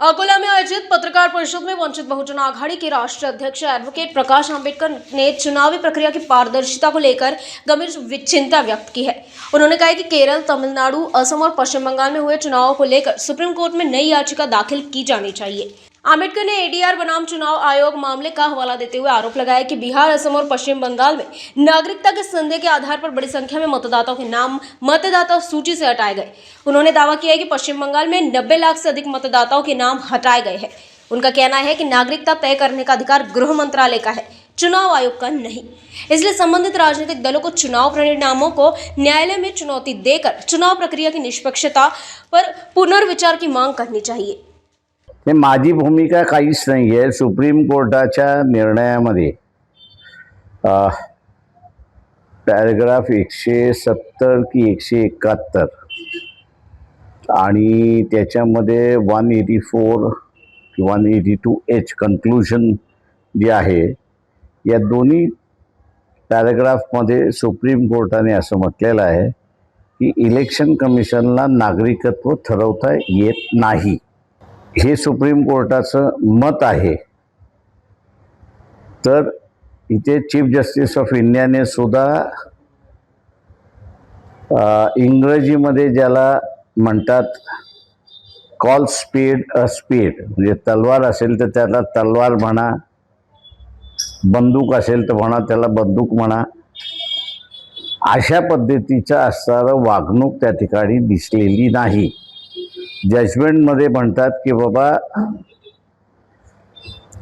अकोला में आयोजित पत्रकार परिषद में वंचित बहुजन आघाड़ी के राष्ट्रीय अध्यक्ष एडवोकेट प्रकाश आंबेडकर ने चुनावी प्रक्रिया की पारदर्शिता को लेकर गंभीर चिंता व्यक्त की है। उन्होंने कहा कि केरल, तमिलनाडु, असम और पश्चिम बंगाल में हुए चुनावों को लेकर सुप्रीम कोर्ट में नई याचिका दाखिल की जानी चाहिए। आंबेडकर ने एडीआर बनाम चुनाव आयोग मामले का हवाला देते हुए आरोप लगाया कि बिहार, असम और पश्चिम बंगाल में नागरिकता के संदेह के आधार पर बड़ी संख्या में मतदाताओं के नाम मतदाता सूची से हटाए गए। उन्होंने दावा किया कि पश्चिम बंगाल में 90 लाख से अधिक मतदाताओं के नाम हटाए गए हैं। उनका कहना है कि नागरिकता तय करने का अधिकार गृह मंत्रालय का है, चुनाव आयोग का नहीं। इसलिए संबंधित राजनीतिक दलों को चुनाव परिणामों को न्यायालय में चुनौती देकर चुनाव प्रक्रिया की निष्पक्षता पर पुनर्विचार की मांग करनी चाहिए। माझी भूमिका काहीच नाही आहे। सुप्रीम कोर्टाच्या निर्णयामध्ये पॅराग्राफ 170 की 171 आणि त्याच्यामध्ये 184 की 182H कन्क्लूजन जे आहे, या दोन्ही पॅराग्राफमध्ये सुप्रीम कोर्टाने असं म्हटलेलं आहे की इलेक्शन कमिशनला नागरिकत्व ठरवता येत नाही। हे सुप्रीम कोर्टाचं मत आहे। तर इथे चीफ जस्टिस ऑफ इंडियाने सुद्धा इंग्रजीमध्ये ज्याला म्हणतात कॉल स्पीड अ स्पीड, म्हणजे तलवार असेल तर त्याला तलवार म्हणा, बंदूक असेल तर म्हणा त्याला बंदूक म्हणा, अशा पद्धतीचं असणारं वागणूक त्या ठिकाणी दिसलेली नाही। जजमेंटमध्ये म्हणतात की बाबा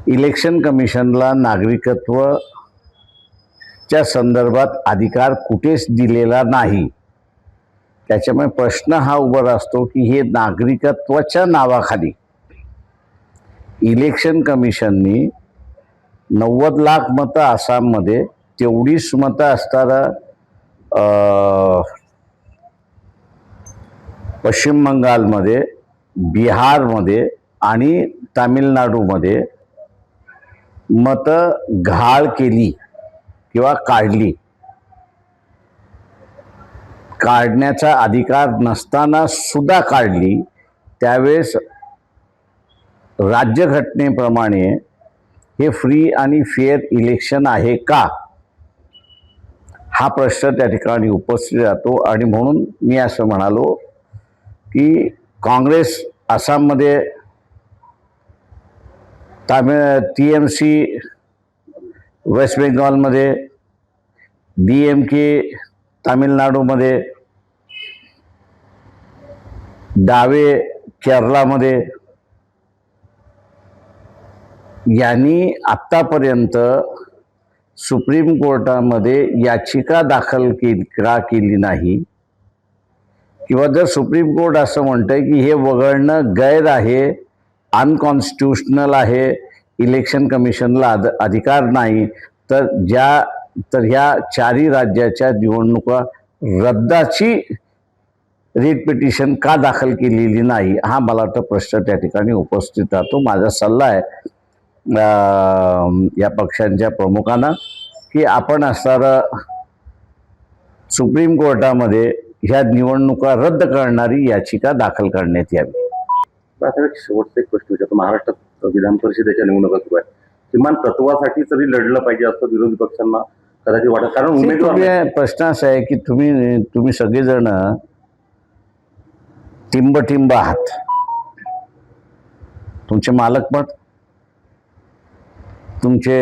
इलेक्शन कमिशनला नागरिकत्वाच्या संदर्भात अधिकार कुठेच दिलेला नाही। त्याच्यामुळे प्रश्न हा उभा असतो की हे नागरिकत्वाच्या नावाखाली इलेक्शन कमिशननी 90 लाख मतं आसाममध्ये, तेवढीच मतं असताना पश्चिम बंगालमध्ये, बिहारमध्ये आणि तामिळनाडूमध्ये मतं घाळ केली किंवा काढली। काढण्याचा अधिकार नसताना सुद्धा काढली। त्यावेळेस राज्यघटनेप्रमाणे हे फ्री आणि फेअर इलेक्शन आहे का, हा प्रश्न त्या ठिकाणी उपस्थित राहतो। आणि म्हणून मी असं म्हणालो की काँग्रेस आसाममध्ये, TMC वेस्ट बेंगॉलमध्ये, DMK तामिळनाडूमध्ये, डावे केरळामध्ये, यांनी आत्तापर्यंत सुप्रीम कोर्टामध्ये याचिका दाखल केली नाही। किंवा जर सुप्रीम कोर्ट असं म्हणतंय की हे वगळणं गैर आहे, अनकॉन्स्टिट्यूशनल आहे, इलेक्शन कमिशनला अधिकार नाही, तर ह्या चारही राज्याच्या निवडणुका रद्दाची रिट पिटिशन का दाखल केलेली नाही, हा मला वाटतं प्रश्न त्या ठिकाणी उपस्थित राहतो। माझा सल्ला आहे या पक्षांच्या प्रमुखांना की आपण असणारं सुप्रीम कोर्टामध्ये ह्या निवडणुका रद्द करणारी याचिका दाखल करण्यात यावी। शेवटचा एक प्रश्न विचारतो। महाराष्ट्रात विधान परिषदेच्या निवडणुका सुरू आहेत, किमान तत्वासाठी तरी लढलं पाहिजे असं विरोधी पक्षांना कदाचित वाटत, कारण उमेदवार प्रश्न असा आहे की तुम्ही सगळेजण टिंब आहात। तुमचे मालक पण, तुमचे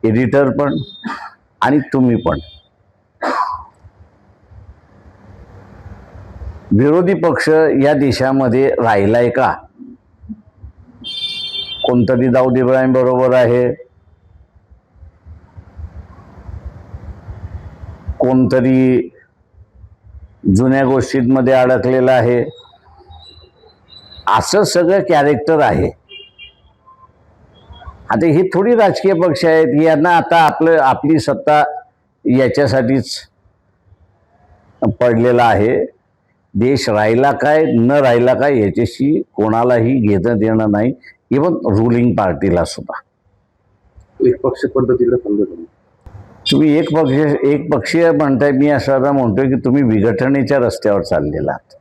एडिटर पण आणि तुम्ही पण। विरोधी पक्ष या देशामध्ये राहिलाय का? कोणतरी दाऊद इब्राहिम बरोबर आहे, कोणतरी जुन्या गोष्टींमध्ये अडकलेला आहे, असं सगळं कॅरेक्टर आहे। आता ही थोडी राजकीय पक्ष आहेत, यांना आता आपली सत्ता याच्यासाठीच पडलेला आहे। देश राहिला काय न राहिला काय याच्याशी कोणालाही घेणं देणं नाही, इव्हन रुलिंग पार्टीला सुद्धा। एक पक्ष पद्धतीला समजत नाही। तुम्ही एक पक्षीय म्हणताय, मी असं म्हणतोय की तुम्ही विघटनेच्या रस्त्यावर चाललेला आहात।